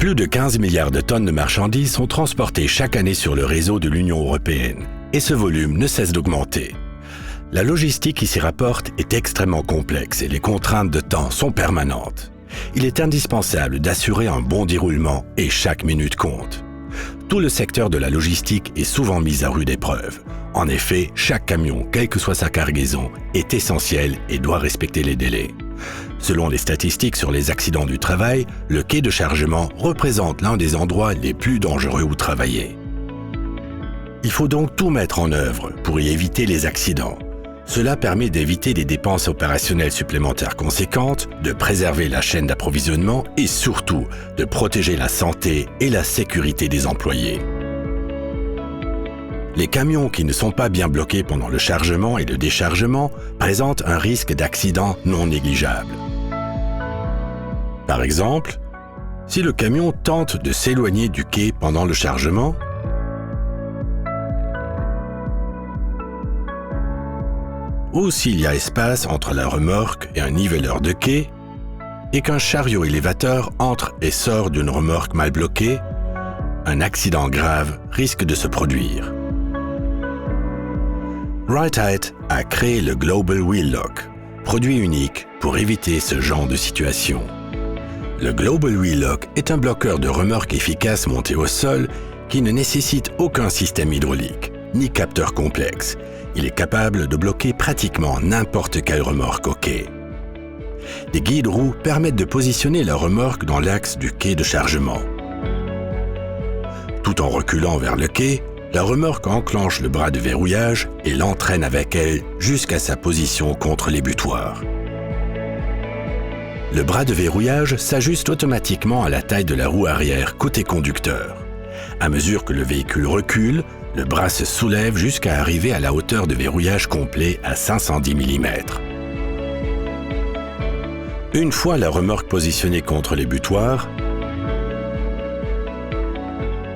Plus de 15 milliards de tonnes de marchandises sont transportées chaque année sur le réseau de l'Union européenne, et ce volume ne cesse d'augmenter. La logistique qui s'y rapporte est extrêmement complexe et les contraintes de temps sont permanentes. Il est indispensable d'assurer un bon déroulement et chaque minute compte. Tout le secteur de la logistique est souvent mis à rude épreuve. En effet, chaque camion, quelle que soit sa cargaison, est essentiel et doit respecter les délais. Selon les statistiques sur les accidents du travail, le quai de chargement représente l'un des endroits les plus dangereux où travailler. Il faut donc tout mettre en œuvre pour y éviter les accidents. Cela permet d'éviter des dépenses opérationnelles supplémentaires conséquentes, de préserver la chaîne d'approvisionnement et surtout de protéger la santé et la sécurité des employés. Les camions qui ne sont pas bien bloqués pendant le chargement et le déchargement présentent un risque d'accident non négligeable. Par exemple, si le camion tente de s'éloigner du quai pendant le chargement, ou s'il y a espace entre la remorque et un niveleur de quai, et qu'un chariot élévateur entre et sort d'une remorque mal bloquée, un accident grave risque de se produire. Ride-Height a créé le Global Wheel Lock, produit unique pour éviter ce genre de situation. Le Global Wheel Lock est un bloqueur de remorque efficace monté au sol qui ne nécessite aucun système hydraulique, ni capteur complexe. Il est capable de bloquer pratiquement n'importe quelle remorque au quai. Des guides-roues permettent de positionner la remorque dans l'axe du quai de chargement. Tout en reculant vers le quai, la remorque enclenche le bras de verrouillage et l'entraîne avec elle jusqu'à sa position contre l'ébutoir. Le bras de verrouillage s'ajuste automatiquement à la taille de la roue arrière côté conducteur. À mesure que le véhicule recule, le bras se soulève jusqu'à arriver à la hauteur de verrouillage complet à 510 mm. Une fois la remorque positionnée contre l'ébutoir,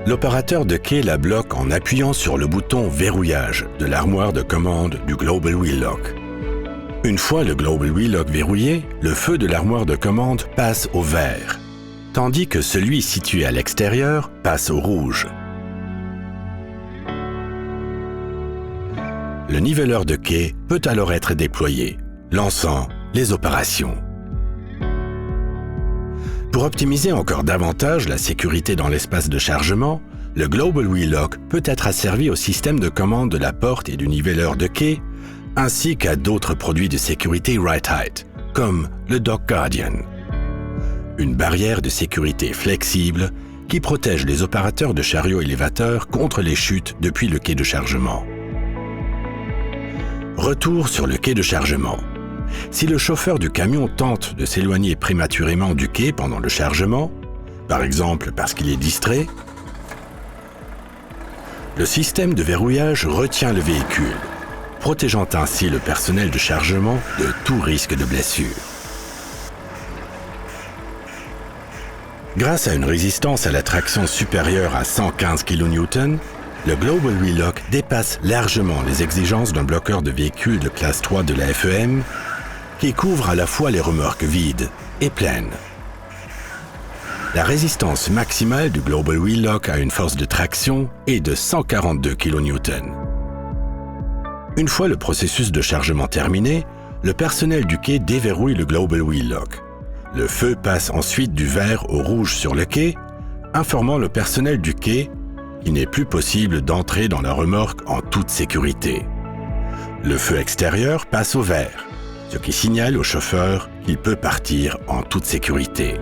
l'opérateur de quai la bloque en appuyant sur le bouton verrouillage de l'armoire de commande du Global Wheel Lock. Une fois le Global Wheel Lock verrouillé, le feu de l'armoire de commande passe au vert, tandis que celui situé à l'extérieur passe au rouge. Le niveleur de quai peut alors être déployé, lançant les opérations. Pour optimiser encore davantage la sécurité dans l'espace de chargement, le Global Wheel Lock peut être asservi au système de commande de la porte et du niveleur de quai, ainsi qu'à d'autres produits de sécurité Ride-Height, comme le Dock Guardian. Une barrière de sécurité flexible qui protège les opérateurs de chariots élévateurs contre les chutes depuis le quai de chargement. Retour sur le quai de chargement. Si le chauffeur du camion tente de s'éloigner prématurément du quai pendant le chargement, par exemple parce qu'il est distrait, le système de verrouillage retient le véhicule, protégeant ainsi le personnel de chargement de tout risque de blessure. Grâce à une résistance à la traction supérieure à 115 kN, le Global Wheel Lock dépasse largement les exigences d'un bloqueur de véhicules de classe 3 de la FEM qui couvre à la fois les remorques vides et pleines. La résistance maximale du Global Wheel Lock à une force de traction est de 142 kN. Une fois le processus de chargement terminé, le personnel du quai déverrouille le Global Wheel Lock. Le feu passe ensuite du vert au rouge sur le quai, informant le personnel du quai qu'il n'est plus possible d'entrer dans la remorque en toute sécurité. Le feu extérieur passe au vert, ce qui signale au chauffeur qu'il peut partir en toute sécurité.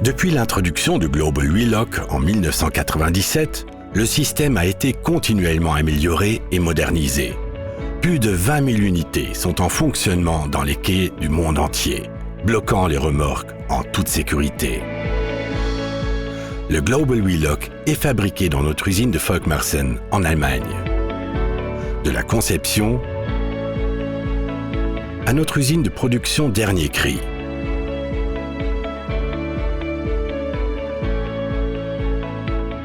Depuis l'introduction du Global Wheel Lock en 1997, le système a été continuellement amélioré et modernisé. Plus de 20 000 unités sont en fonctionnement dans les quais du monde entier, bloquant les remorques en toute sécurité. Le Global Wheel Lock est fabriqué dans notre usine de Volkmarsen en Allemagne. De la conception à notre usine de production Dernier Cri.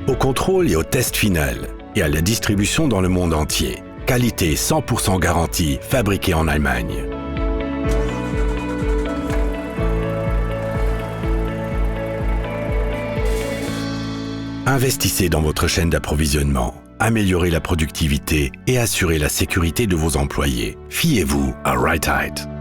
Au contrôle et au test final, et à la distribution dans le monde entier. Qualité 100% garantie, fabriquée en Allemagne. Investissez dans votre chaîne d'approvisionnement, améliorez la productivité et assurez la sécurité de vos employés. Fiez-vous à Rite Aid.